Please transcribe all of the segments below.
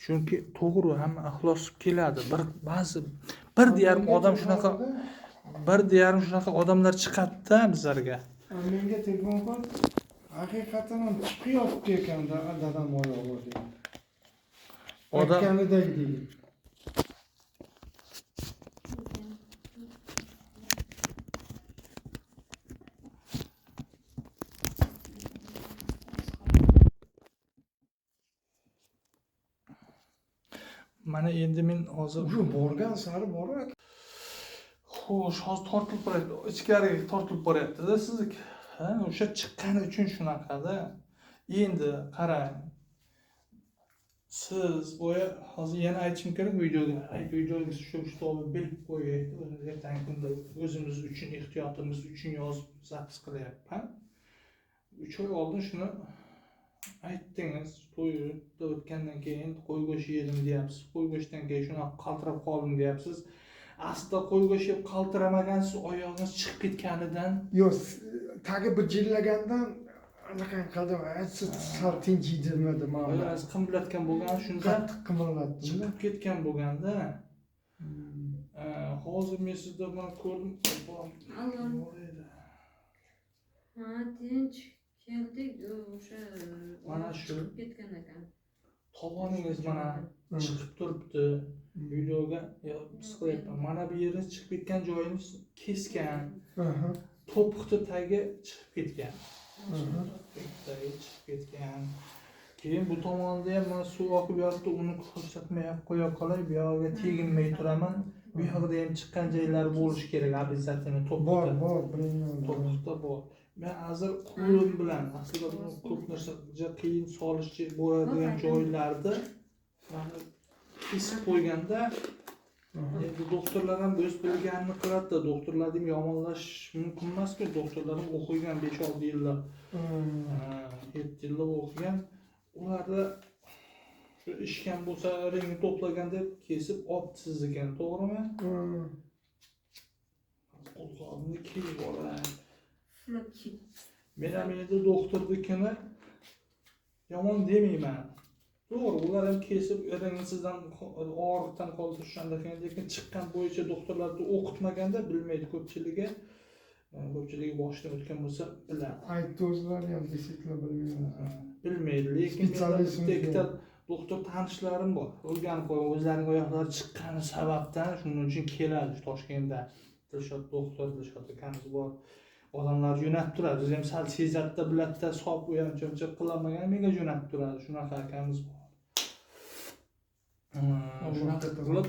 Chunki to'g'ri hamma ixlos keladi. Ba'zi bir yarim odam shunaqa odamlar chiqadi-da bizlarga. Menga telefon qilib, haqiqatan ham chiqyapti ekanda dadam oyog'i dedi. Aytganidek deydi. Mana endi men hozir Shu borgan sari boryapti. xo'sh, hozir tortilib boryapti. Ichkariga tortilib boryapti-da sizniki. Ha, o'sha chiqqani uchun shunaqada. Endi qarang. Siz hozir yana aytishim kerak videoga shu kitobni bilib qo'ying. Ertangi kunda o'zimiz uchun, ehtiyotimiz uchun yozib zapis qilyapman. 3 oy oldin shuni aytdingiz. To'yda o'tgandan keyin qo'y go'shti yedim deyapsiz. Qo'y go'shtidan keyin shunaqa qaltirab qoldim deyapsiz. Aslida qo'y go'shti yeb qaltiramagansiz, oyog'ingiz chiqib ketganidan. Yo'q, tagi bir jillagandan anaqa qildi, sal tinchiydirmadi mana. Oyog'ingiz qimillatgan bo'lgan, shunda qattiq qimillatdi. Chiqib ketgan bo'lganda. Hozir men sizda buni ko'rdim. Ha, tinch keldik, o'sha mana shu ketgan ekan. Tovoningiz mana chiqib turibdi. Videoga his qilyapman. Mana bu yeringiz chiqib ketgan joyingiz kesgan. To'piqni tagi chiqib ketgan. Tagi chiqib ketgan. Keyin bu tomonda ham mana suv oqib yotibdi, uni ko'rsatmay qo'ya qolay, bu yoqqa teginmay turaman. Bu yoqda ham chiqqan joylar bo'lishi kerak, обязательно to'piqda. Bor, bilmayman. To'piqda bor. Men hozir qo'lim bilan aslida buni ko'p narsa qiyin solish bo'ladigan joylarda mana kesib qo'yganda endi doktorlar ham o'z bilganini qiladi-da, doktorlar ham yomonlash mumkin emas-ku, doktorlar ham o'qigan 5-6 yillar. 7 yillar o'qigan. Ularda shu ishgan bo'lsa, ringni to'plaganda kesib olib ekan, to'g'rimi? Qo'lqopni kiyib olay. Men ham endi doktornikini yomon demayman. To'g'ri, ular ham kesib sizdan og'riqdan qoldirishanda, lekin chiqqan bo'yicha doktorlarni o'qitmaganda bilmaydi ko'pchiligi. Ko'pchiligi boshidan o'tgan bo'lsa biladi. Aytdi o'zlari ham desiklar bilmayman. Bilmaydi, lekin menda doktor tanishlarim bor. O'rganib qo'ygan, o'zlarining oyoqlari chiqqani sababdan shuning uchun keladi Toshkentda. Dilshod doktor, Dilshod akamiz bor. Odamlar jo'natib turadi. O'zi ham sal sezatda, bilatda sop u ham chimchiq qilamagan, menga jo'natib turadi. Shunaqa akamiz bor. Shunaqa qilib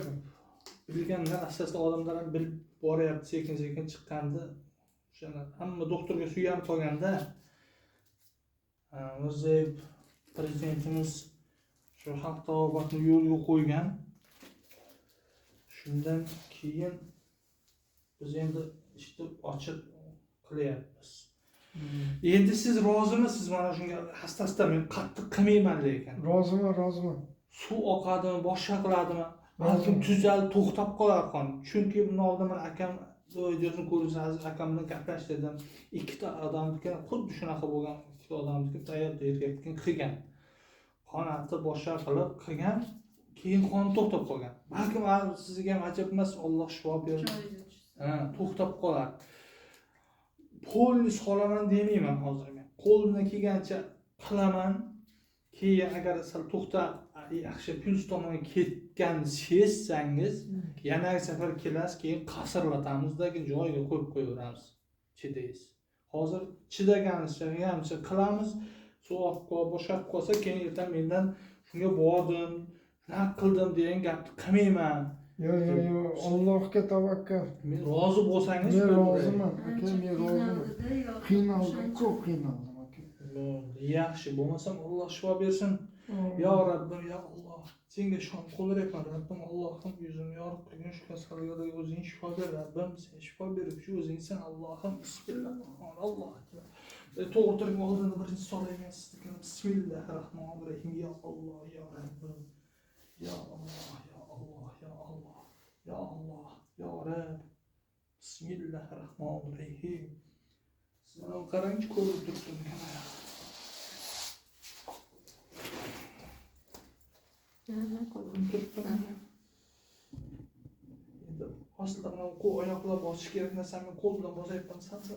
bilganlar asosda odamlar ham bilib boryapti, sekin-sekin chiqqanda o'shani hamma doktorga suyanib qolganda Mirziyoyev prezidentimiz shu xalq tabobatni yo'lga qo'ygan. Shundan keyin biz endi ishni ochiq qilyapmiz. Endi siz rozimisiz mana shunga hastasdan men qattiq qilmayman lekin. Roziman. Suv oqadimi, boshqa qiladimi? Balkim tuzalib to'xtab qolar qon. Chunki buni oldin men akam videosini ko'rsangiz akamdan gaplashdim. Ikkita odamniki xuddi shunaqa bo'lgan, ikkita odamniki tayyor erkakning qilgan. Qonatni boshqa qilib qilgan, keyin qon to'xtab qolgan. Balkim sizga ham ajab emas, Alloh shifo bersin. To'xtab qolar. Qo'lni solaman demayman hozir men. Qo'limdan kelgancha qilaman. Keyin agar sal to'xtab yaxshi puls tomonga ketganini sezsangiz, yana safar kelasiz, keyin qasrlatamizdagi joyiga qo'yib qo'yaveramiz. Chidaysiz. Hozir chidaganimizcha qilamiz. Suv oqib boshqarib qolsa, keyin ertaga mendan shunga bordim, shunaqa qildim degan gapni qilmayman. Yo'q, Allohga tavakkal. Men rozi bo'lsangiz, men roziman. Aka, men roziman. Qiynaldim, ko'p qiynaldim aka. Yaxshi, bo'lmasam Alloh shifo bersin. Ya Rabbim, ya Allah. Senga shon qo'llaryapman, Rabbim, Allohim yuzimni yorib qilgan shu kasalliklarga o'zing shifo ber, Rabbim, sen shifo berib shu o'zingsan, Allohim. Bismillahirrohmanirrohim. Alloh akbar. To'g'ri turib oldinda birinchi so'rayman sizga. Bismillahirrohmanirrohim. Ya Allah, ya Rabbim. Ya Allah, ya Allah, ya Allah. Ya Allah, ya Rabb. Bismillahirrohmanirrohim. Sizlar qarangchi ko'rib turibdim kamera. Qo'lim Tutdim. Endi aslida mana qo'l oyoqlar bosish kerak narsani men qo'l bilan bosyapman sansa.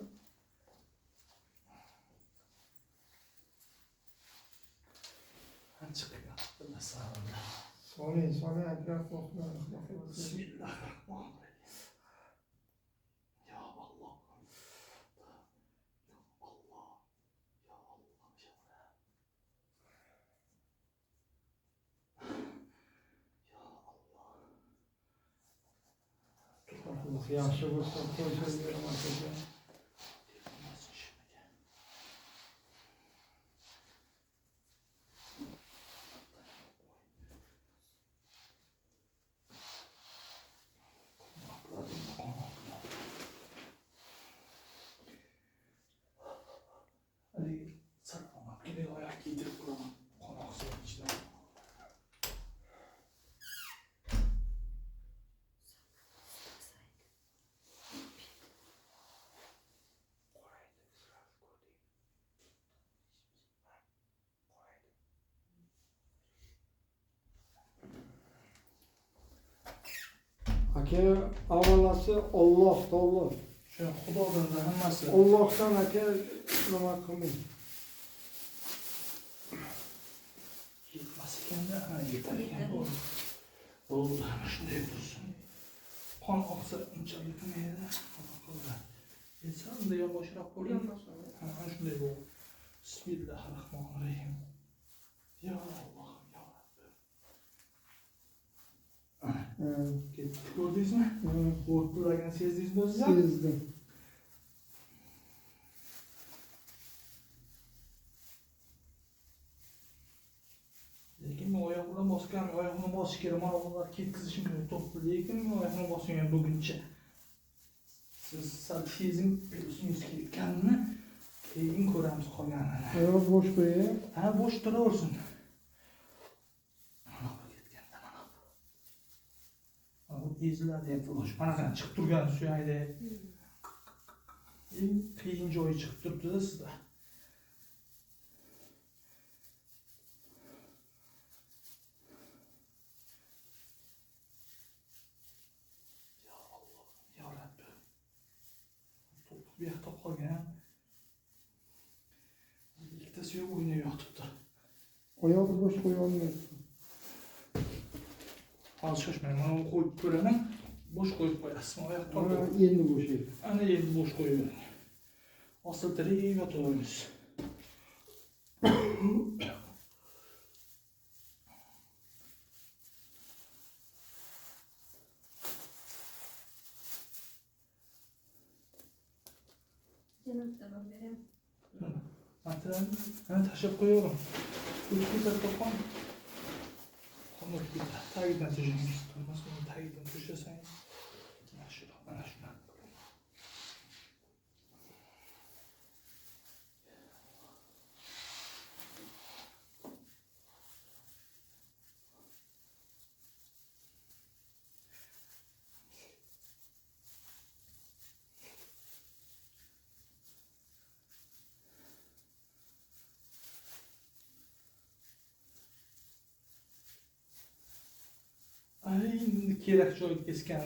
Chiqgan. Bismillah. Soli atraf qo'rqma. Bismillahirrahmanirrahim. Ya Allah. Ya Allah. Ya Allah. Allah yaxshi bo'lsa qo'ysa beraman aka. Aka avvalasi Alloh taolo. Şu Xudodan da hammasi. Allohdan aka nima qilmang. Yetmas ekanda, ha yetar ekan bu. Bo'ldi, ana shunday bo'lsin. Qon oqsa unchalik yetmaydi. Yetsa unda yonboshroq bo'ling. Ha, ana shunday bo'ldi. Bismillahirrahmanirrahim. Ya Allah, ya Rabbim. Gördünüzmü? Korktularken sezdiniz mi hocam? Sezdim. Lekin men oyoqdan bosgan, oyoqdan bosish kerak. Mana ular ketkizishim kerak to'pni. Lekin men oyoqdan bosgan buguncha. Siz sal sezing, o'zingiz ketganini keyin ko'ramiz qolganini. Oyoq bo'sh qo'ying. Ha, bo'sh turaversin. Eziladi endi xo'sh. Qanaqa chiqib turgan suyakda. Eng qiyin joyi chiqib turibdi-da sizda. Ya Allah, ya Rabbi. To'p bu yoqda qolgan. Ikkita suyak o'ynab yotibdi. Oyoqni bo'sh qo'ya olmaysiz. Hozir shoshmang, mana uni qo'yib ko'raman. Bo'sh qo'yib qo'yasiz. Oyoq tortib. Endi bo'sh. Ana endi bo'sh qo'yavering. Osiltirib yotaveramiz. Janobda berem. Materialni tashlab qo'yaverim. Ko'chga to'qon. Qonur ketdi. Tagidan tujingiz. Turmasdan tagidan tushasangiz. Mana shu, mana shuna. Ay, kerak joyga kesgan.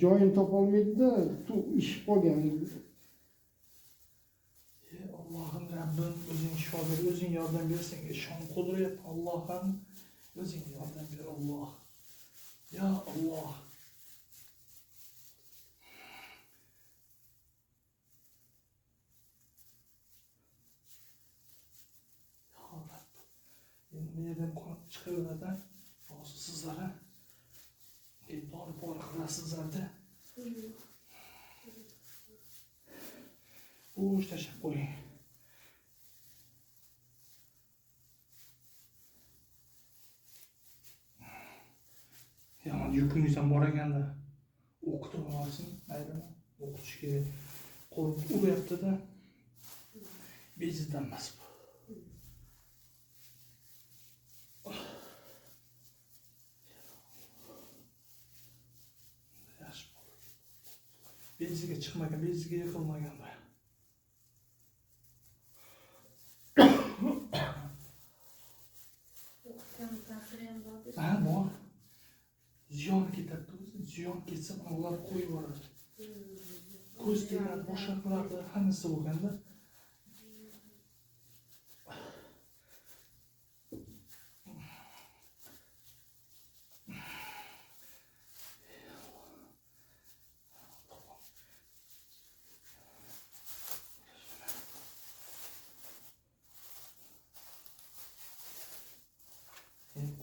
Joyini topolmaydi-da, ish qolgan. Ey Allohim Rabbim, o'zing shifo ber, o'zing yordam ber, senga shon qudrat. Allohim, o'zing yordam ber, Alloh. Ya Alloh. Ya Rabbim. Endi bu yerdan qon chiqaveradi. Hozir sizlarga bor qilasizlar-da. Bo'sh tashlab qo'ying. Yomon yukingiz ham bor ekanda o'qitib olsin, maylimi? O'qitish kerak. Qo'l uryapti-da. Bezizdan emas bu. Yaxshi bo'ldi. Beziga chiqmagan, beziga yiqilmagan bu. Akamın ta'siri ham bor. Ha, bor. Ziyon ketadi o'zi. Ziyon ketsa ular qo'yib yuboradi. Ko'z tegadi, bo'shaqlardi, hammasi bo'lganda.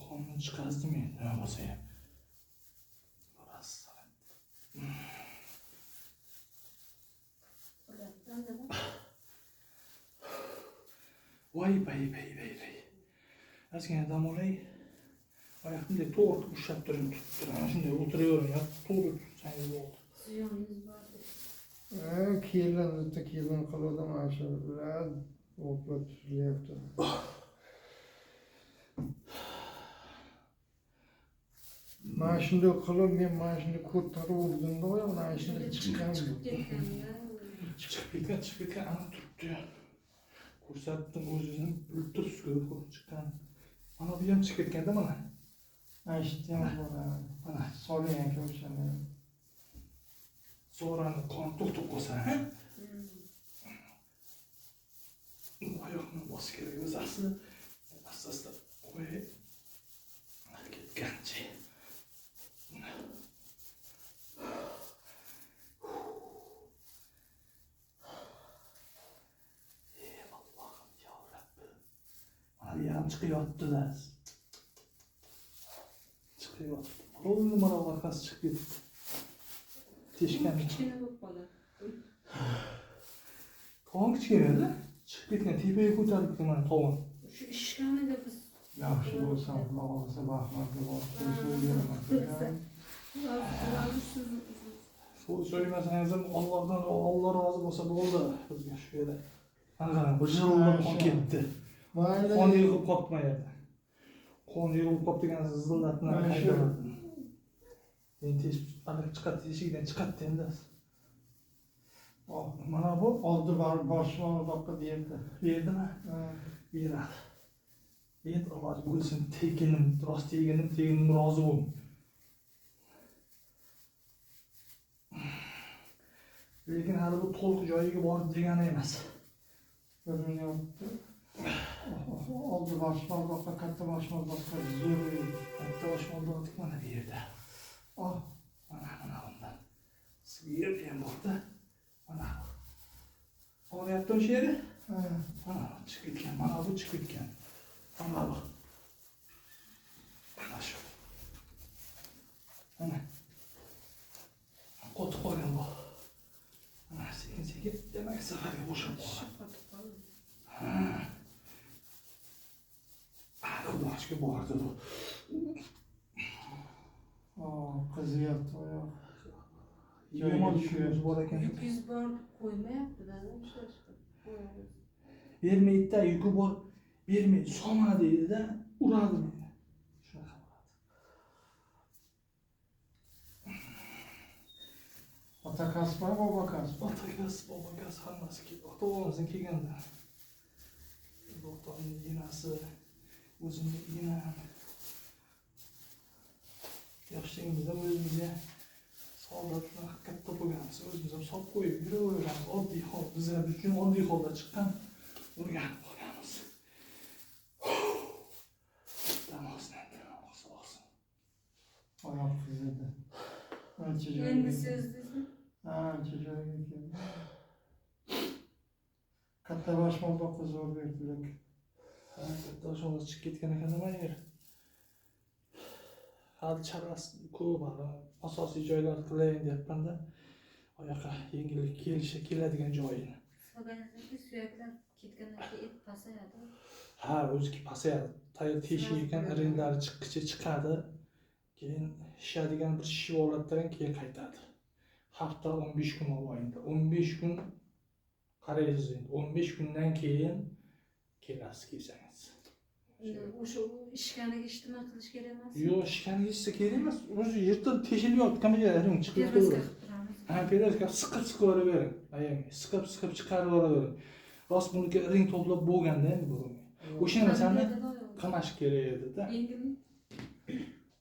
Qonun chiqazdim endi, nima bo'lsa ham. Voy, ozgina dam olay. Oyoqimda to'g'ri ushlab turing, tutib turaman. Shunday o'tiraveraman, to'g'ri tutsangiz bo'ldi. Ziyoningiz bor. Keyin qildim ana shu bilan o'plab turilyapti. Mana shunday qilib men mana shunday ko'tarib o'rdimda mana shunday chiqqan. Chiqib ketgan. Chiqib ketgan, ana turibdi. Ko'rsatdim o'zini, bilib turibsiz-ku, chiqqan. Mana bu ham chiqib ketganda mana. Mana shu ham bor. Mana solgan ekan o'shani. So'rani qon to'xtab qolsa, ha? Oyoqni bosish kerak o'zi asli. Asta-asta qo'yib ketgancha. Allohim ya Rabbim. Mana bu ham chiqyapti-da. Chiqyapti. Qo'lni mana orqasi chiqib ketdi. Teshgan. Kichkina bo'lib qoldi. Tovon kichkina edi. Chiqib ketgan, tepaga ko'tarib ketgan mana tovon. Shu ishkamida biz Yaxshi bo'lsa, Alloh olsa baxmatli bo'lsin. So'ylaman. Söylemesangiz ham Allohdan Alloh rozi bo'lsa bo'ldi. Bizga shu yerda. Qarang, bir yilda qon ketdi. Mayli. Qon yig'ib qoldi mana yerda. Qon yig'ib qoldi degan zillatni qaytaradim. Men chiqadi, eshigidan chiqadi endi. Mana bu Oldi boshim og'riqqa deyapti. berdimi? Beradi. Endi iloji bo'lsin, teginim, rost teginim rozi bo'ling. Lekin hali bu to'liq joyiga borib degani emas. Ko'rinyapti. Oldi boshim og'riqqa, katta boshim og'riqqa zo'r. Katta oshmoqlik mana bu yerda. Mana bundan. Sizga ham borda. Mana bu. Olyaptimi shu yerda? Mana chiqib ketgan, mana bu chiqib ketgan. Mana bu. Mana shu. Mana. Qotib qolgan bu. Mana sekin demak safarga bo'shab qoldi. Xudoga bordi bu. Qizyapti oyoq. Yomon tushunimiz bor ekan. Yukingiz bor qo'ymayapti-da, ishlashga. Bermaydi-da, yuki bor. Bermaydi, soma deydi-da, uradi meni. Shunaqa bo'ladi. Ota kasbmi, bobo kasbmi? Otagas, bobogas hammasi keldi. Ota-bobomizdan kelganda. Doktorning enasi, o'zimning enam. Yoshligimizda o'zimizga soldatlar katta bo'lganmiz. O'zimiz ham solib qo'yib yuraveramiz. Oddiy hol, bizlar uchun oddiy holda chiqqan o'rganib qolganmiz. Dam olsin. Oyoq qizidi. Ancha Endi joyga. sezdingizmi? Ancha joyga keldi. Katta boshim og'riqqa zo'r berdilar. Katta oshxona chiqib ketgan ekan nima yer. Hali charasi ko'p, asosiy joylarni qilayin deyapman-da. Oyoqqa yengillik keladigan joyini. Solganingizda suyaklar ketgandan keyin et pasayadi. Ha, o'zi pasayadi. Teshik ekan, ringlari chiqadi. Keyin shishadigan bir shishib oladidan keyin qaytadi. Hafta 15 kun mobaynida. 15 kun qaraysiz endi. 15 kundan keyin kelasiz kelsangiz. O'sha ishkaniga ijtimoiy qilish kerak emas. Yo'q, ishkaniga hech kerak emas. O'zi yirtib teshilyapti, ring chiqib turadi. Ha, pereska siqib yuravering. Ayamay, siqib chiqarib yuravering. Rost buniki ring to'plab bo'lganda endi bu. O'sha narsani qamash kerak edi-da. Yengilmi?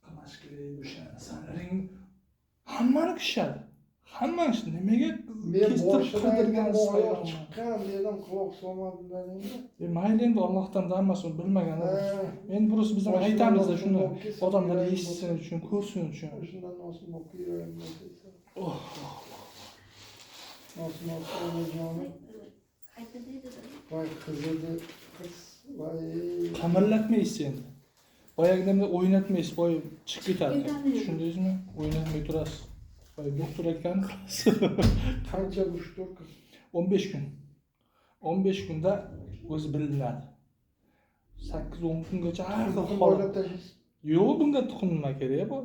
Qamash kerak edi o'sha narsalaring. Hammani qishadi. Hammani qishadi. Nimaga Men kestirib boshidan qidirgansiz oyoq hayron? chiqqan dedim, quloq solmadilar endi. Mayli endi Allohdan hammasini bilmagan. Endi burisi biz ham Boshdan aytamiz-da boshdan shuni bo'lib ketsin, odamlar yuragim eshitsin uchun, ko'rsin uchun. Shundan nosim o'qiyverayim desa. Oh. Nosim o'qiyverayim. Qayta deydi-da. Voy qizidi, qiz. Voy. Qamallatmaysiz endi. Boyagidanda o'ynatmaysiz, boy chiqib ketadi. O'ynatmayman. Tushundingizmi? O'ynatmay turasiz. Boy doktor aytgani qilasiz. Qancha ushtu qiz? 15 kun. 15 kunda o'zi bilinadi. 8-10 kungacha har xil Tuxum holat. o'ylab tashlaysiz. Yo'q, bunga tuxum nima kerak bu?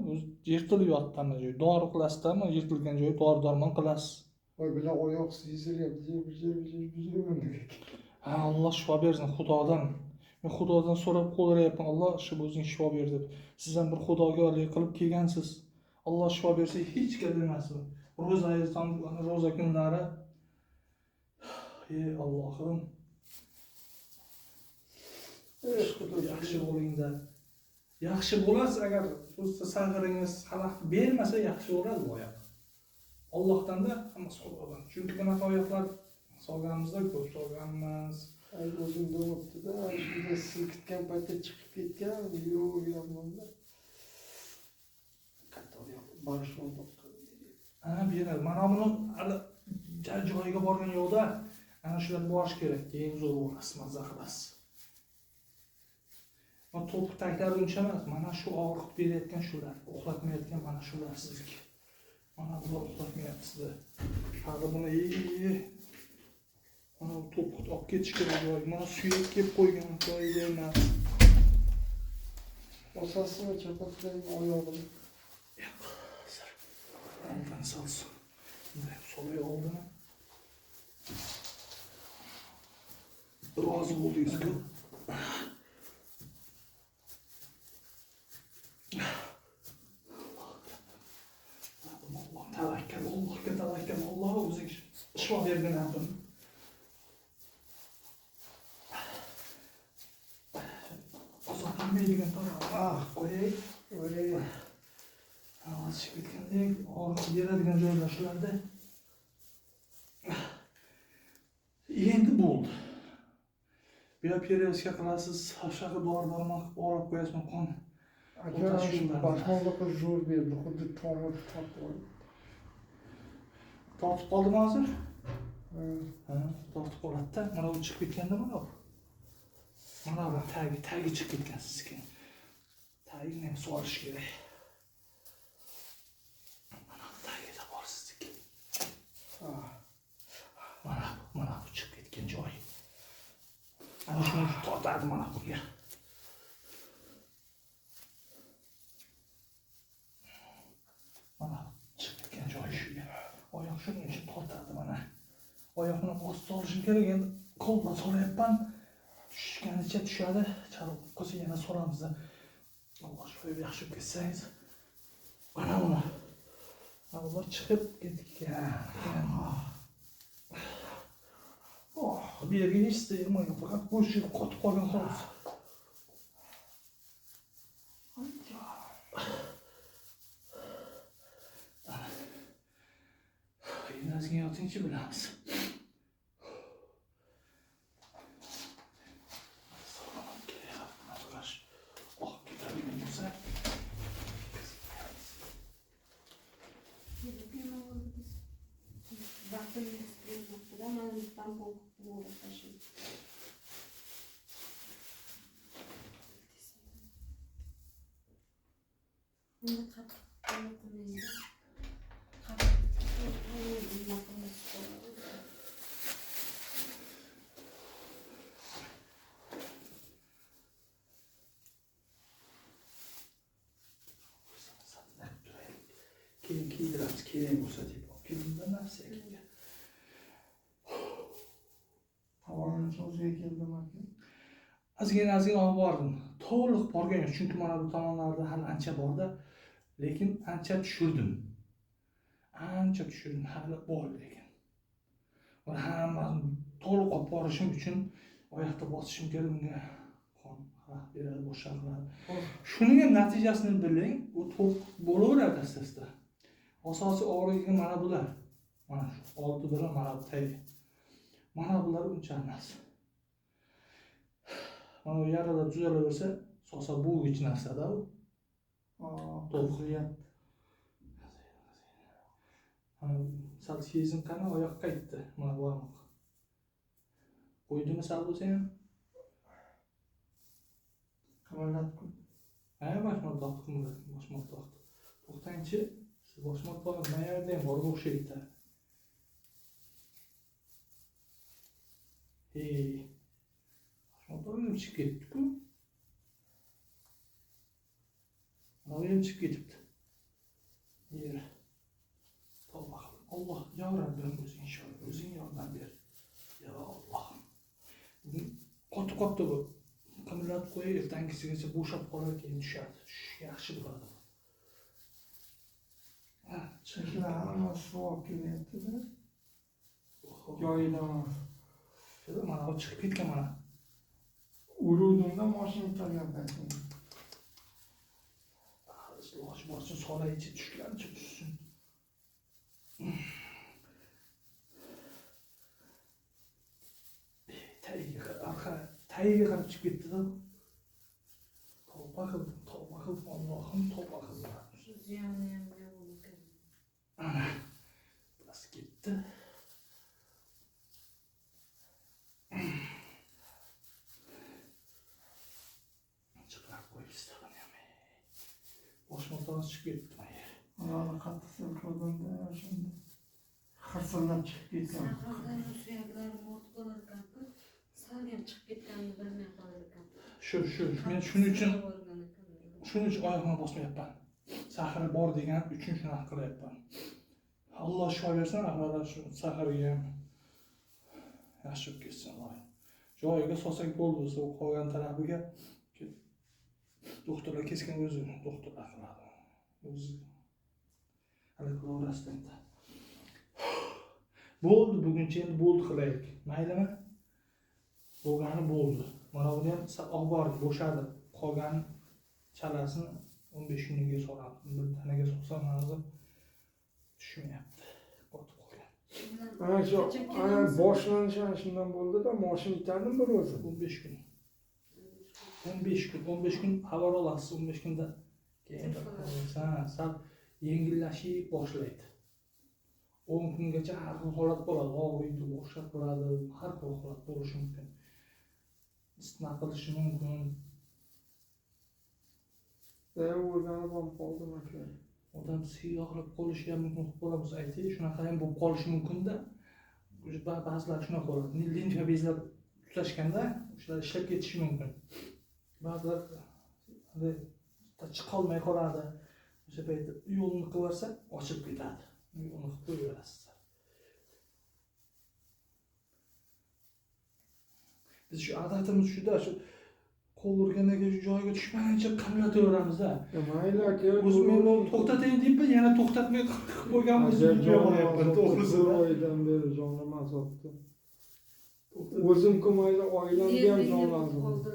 Yirtilib yotganmi joy. Dori qilasizmi? Yirtilgan joyi dori-darmon qilasiz. Voy bilan oyoq sezilyapti. Buzir. Ha, Alloh shifo bersin Xudodan. Men Xudodan so'rab qo'yapman. Alloh shu o'zing shifo ber deb. Siz ham bir xudoyorlik qilib kelgansiz. Alloh shifo bersa hech gap emas bu. Ro'za kunlari. Ey Allohim, yaxshi bo'lingda. Yaxshi bo'lasiz agar o'zsa sag'iringiz xalaqit bermasa yaxshi bo'ladi bu oyoq. Allohdan-da hammasi Xudodan. Chunki bunaqa oyoqlar solganimizda ko'p solganmiz. Ay o'zimda o'tdi-da, shunda silkitgan paytda chiqib ketgan, yo'q yomanda. Katta oyoq, barishon to'xtadi. Ha, beradi. Mana buni hali joyiga borgan yo'qda, ana shular borish kerak. Keyin zo'r bo'lasiz, mazza qilasiz. Mana to'piq taklari uncha emas. Mana shu og'riq berayotgan shular, uxlatmayotgan mana shular sizniki. Mana bular uxlatmayapsizda. Hali buni mana bu to'piqni olib ketish kerak joy. Mana suyak kelib qo'ygan joyida emas. Osasini chapatlayim oyog'ini. Yo'q, sir. Ondan solsin. Bunday solay oldimi? Rozi bo'ldingizku. Allohga tavakkal. Alloh o'zing shifo bergin abim. Uzoqlanmaydigan taraf. Qo'yay. Voy. Havosi chiqib ketgandek, og'riq beradigan joylar shularda. Endi bo'ldi. Bioperiyaga qilasiz, hashaqi dori-darmon qilib olib qo'yasizmi qon. Aka shu barxonliqqa zo'r berdi, xuddi tomir tortib oldi. Tortib qoldimi hozir? Ha. Tortib qoladi-da. Mana bu chiqib ketganda mana bu. Mana bu tagi chiqib ketgan sizga. Tagini ham solish kerak. Mana tagida bor sizniki. Mana bu chiqib ketgan joy. Ana shuni tortadi mana bunga. Mana chiqib ketgan joy shu. Oyoq shuning uchun tortadi mana. Oyoqni bosib solishim kerak, endi qo'lda solyapman. Tushganicha tushadi. Chalib qolsa yana solamiz. Alloh shifo yaxshi bo'lib ketsangiz. Mana buni. Alloh chiqib ketgan. Bu yerga hech sig'maydi, faqat bo'sh yerga qotib qolgan xolos. Ozgina yotingchi bilamiz. Keyin kiydiramiz, keyin bo'lsa deb olib keldim narsa ekan. Havoning o'ziga keldim aka. Ozgina olib bordim. To'liq borgan yo'q, chunki mana bu tomonlarda hali ancha borda, lekin ancha tushirdim. Hali bor lekin. Va hammasini to'liq olib borishim uchun oyoqda bosishim kerak bunga. Qon vaqt beradi, boshqa qiladi. Shuning ham natijasini biling, u to'q bo'laveradi asta-asta. Asosiy og'riqi mana bular. Mana shu olti bilan mana bu tay. Mana bular uncha emas. Mana bu yaralar tuzalaversa, sosa bo'g'ich narsa-da u. To'g'riyat. Sal sezim qana oyoqqa qaytdi. Mana bu barmoq. Qo'ydimi sal bo'lsa ham? Qimirlatib. Boshmoq to'xtang. To'xtangchi. Siz boshmoq mayarda ham borga o'xshaydi. Boshmoq chiqib ketdi-ku. Mana ham chiqib ketibdi. Yer. Tavba. Alloh, ya Rabbim o'zing yordam ber. Ya Alloh. Qotib bu. Qimirlatib qo'y, ertangisigacha bo'shab qolar, keyin tushadi. Yaxshi bo'ladi. Chiqlar hammasi suv kelyapti-da. Joyidan. Mana bu chiqib ketgan mana. Urudimda mashina tayyorladim. Iloji boricha solaychi tushgancha tushsin. Tagiga qarab chiqib ketdi-da. Tavba qildim, Allohim tavba qildim. Ziyoni ham yo'q. Ana. Bas ketdi. Chiqarib qo'yishdi buni ham. Boshmoqdan chiqib ketdi mana. Ana qattiq silkilganda shunda xirsillab chiqib ketgan. Sahardan suyaklari mort bo'lar ekan-ku. Salgam chiqib ketganini bilmay qolar ekan. Men shuning uchun oyoqni bosmayapman. Sahar bor degan uchun shunaqa qilyapman. Alloh shifo bersin, ahvolar shu saharga ham yaxshi bo'lib ketsin. Joyiga solsak bo'ldi, u qolgan tarafiga doktorlar keskin o'zi doktorlar qiladi. O'zi hali qilaverasizlar. Bo'ldi, buguncha endi bo'ldi qilaylik. Maylimi? Bo'lgani bo'ldi. Mana buni ham olib borib bo'shadi. Qolgan chalasini 15 kunga soladi. Bir tanaga solsam hozir tushmayapti. Qotib qolgan. Ana shu boshlanishi shundan bo'ldi-da, mashina itardimi bir o'zi? 15 kun. 15 kun xabar olasiz. 15 kunda keyin sal yengillashib boshlaydi. 10 kungacha har xil holat bo'ladi. Og'riydi, bo'shab qoladi, har xil holat bo'lishi mumkin. Isitma qilishi mumkin. O'rganib ham qoldim aka. Odam siyohlab qolishi ham mumkin bo'ladi, ayting, shunaqa ham bo'lib qolishi mumkin-da. Ba'zilar shunaqa bo'ladi. Limfa bezlar tutashganda o'shalar ishlab ketishi mumkin. Ba'zilar chiqa olmay qoladi. O'sha paytda yo'lni qilarsa, ochib ketadi. Yo'lni qilib qo'yaverasizlar. Biz shu odatimiz shuda, shu qo'l urgandan keyin shu joyiga tushmaguncha qamlataveramiz-da. Mayli aka, o'zim meni to'xtatayin deb yana to'xtatmay qo'yganmiz. To'g'risi oydan beri jonim azobda. O'zim ko'mayda oilamga ham jon azobda.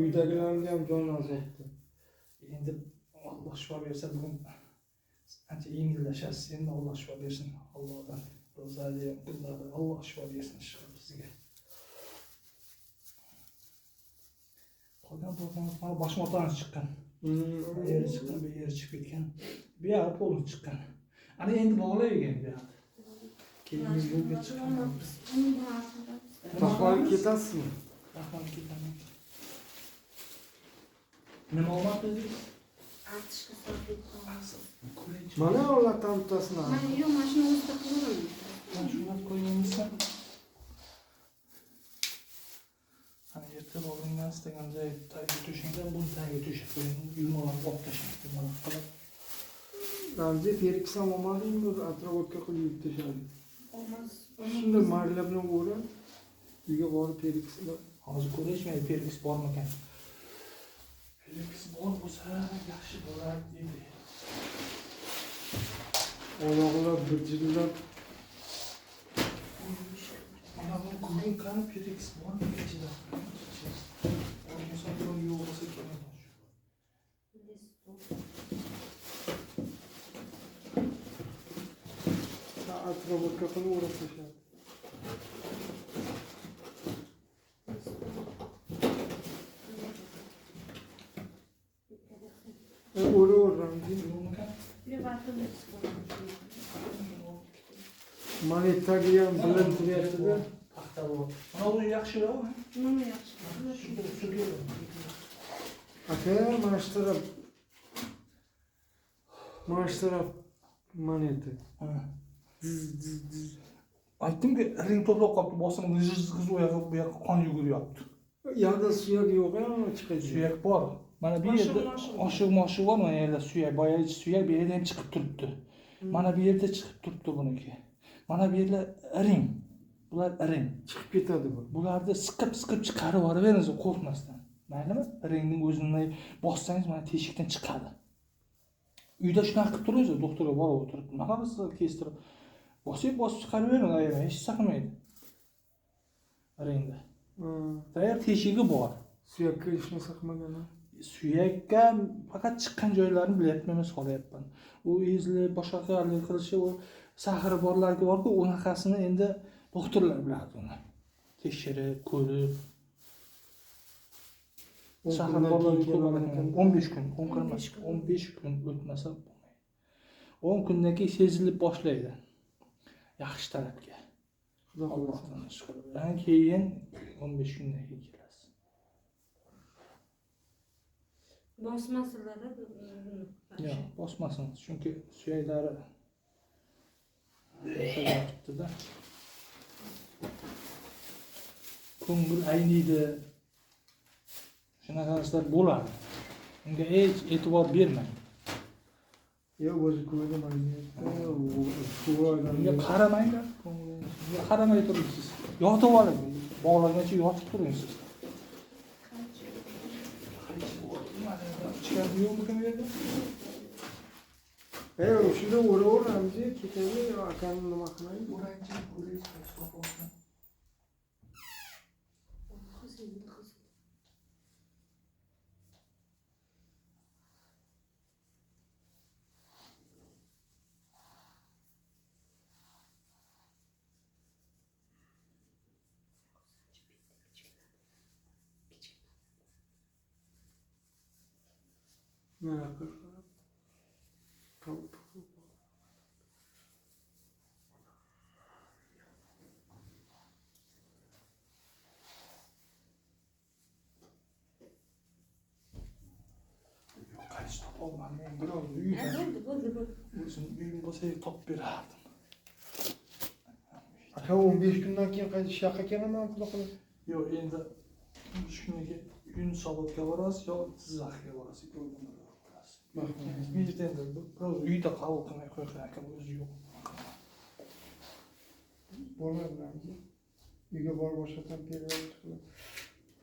Uydagilarga ham jon azobda. Endi Alloh shifo bersa, bugun ancha yengillashasiz. Endi Alloh shifo bersin. Allohdan ro'zali qiladi. Alloh shifo bersin sizga. Qolgan bo'lganimiz mana boshmoqdan chiqqan. Yeri chiqqan, bu yeri chiqib ketgan. Bu yoq qo'lim chiqqan. Ana endi bog'laygan bu yoqda. Keyin yo'lga chiqqan. Rahmat ketasizmi? Rahmat ketaman. Nima olmoq dedingiz? Artishga solib Mana ular tamtasini. Men yo'q, mashina o'zida qilaman. Ben şuna koyayımsa. Hani ertesi olduktan sonra joy tagiga to'shangdan buni tagiga to'shab qo'ying. Yumaloq olib tashlang. Yumaloq qilib. Ramzi periksam olmadingmi? Atrofga qilib yutib tashladi. Olmaz. Shunda marla bilan o'rab uyga borib perikslar. Hozir ko'rishmaydi periks bormikan. Periks bor bo'lsa yaxshi bo'lardi deydi. Oyoqlar bijillab. Mana bu ko'rin qani periks bormi ichida? sanki bunu yo'qolsa kerak. Atrofga qilib o'rab tashladi. O'raveramiz. Monetaga ham bilintiryapti-da. Paxta bor. Mana bu yaxshiroq. Nima yaxshi? Shunda ustiga. Aka, mana shu taraf moneta. Ha. Aytdimki, ring to'plab qolibdi, bosim g'iz u yoqqa bu yoqqa qon yuguryapti. Yoqda suyak yo'q, chiqadi. Suyak bor. Mana bu yerda oshiq-moshiq bor, mana yerda suyak, boyagi suyak bu yerda ham chiqib turibdi. Mana bu yerda chiqib turibdi buniki. Mana bu yerlar ring. Bular ring. Chiqib ketadi bu. Bularni siqib chiqarib yuboraverasiz qo'rqmasdan. Maylimi? Ringning o'zini bossangiz mana teshikdan chiqadi. Uyda shunaqa qilib turasiz, doktorga borib o'tirib, nima qilasiz, kestirib. Bosib chiqaravering, hech saqmaydi. Ringda. Tayyor teshigi bor. Suyakka hech narsa qilmagan. Suyakka faqat chiqqan joylarini bilyapman, solyapman. U ezilib, boshqa qilishi, u sahri borlarga borku, unaqasini endi doktorlar biladi uni. Tekshirib, ko'rib. Sahar borlarga ko'rmagan 15 kun, 15 kun o'tmasa bo'lmaydi. 10 kundan keyin sezilib boshlaydi. Yaxshi tarafga. Xudo Allohdan shukr. Keyin 15 kundan keyin kelasiz. Bosmasinlar-da. Yo'q, bosmasin, chunki suyaklari yotibdi-da. Ko'ngil ayniydi. Shunaqa narsalar bo'ladi. Unga hech e'tibor bermang. Yo'q, o'zi ko'rmaydi. Unga qaramanglar. Unga qaramay turibsiz. Yotib oling. Bog'lagancha yotib turing siz. Chiqadi yo'qmi bu yerda? Shunda o'raveramiz, ketadi, akani nima qilmaydi? O'ranchi ko'raysiz, qo'rqoqdan. Mana qilib. Qaysi topolmadim, biroz uyda. O'zim uyim bo'lsa topib berardim. Aka 15 kundan keyin qayta ish yoqqa kelaman, xudo qilib. Yo'q, endi 3 kunga Yunusobodga borasiz yo Jizzaxga borasiz. Biz endi biroz uyda qabul qilmay qo'ygan akam o'zi yo'q. Bormaymiz. Uyga borib boshqadan period.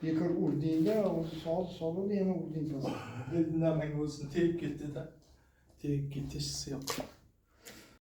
Bekor urdingda, o'zi soldi, yana urding past. Indamay o'zini tegib ketdi-da. Tegib ketish yo'q.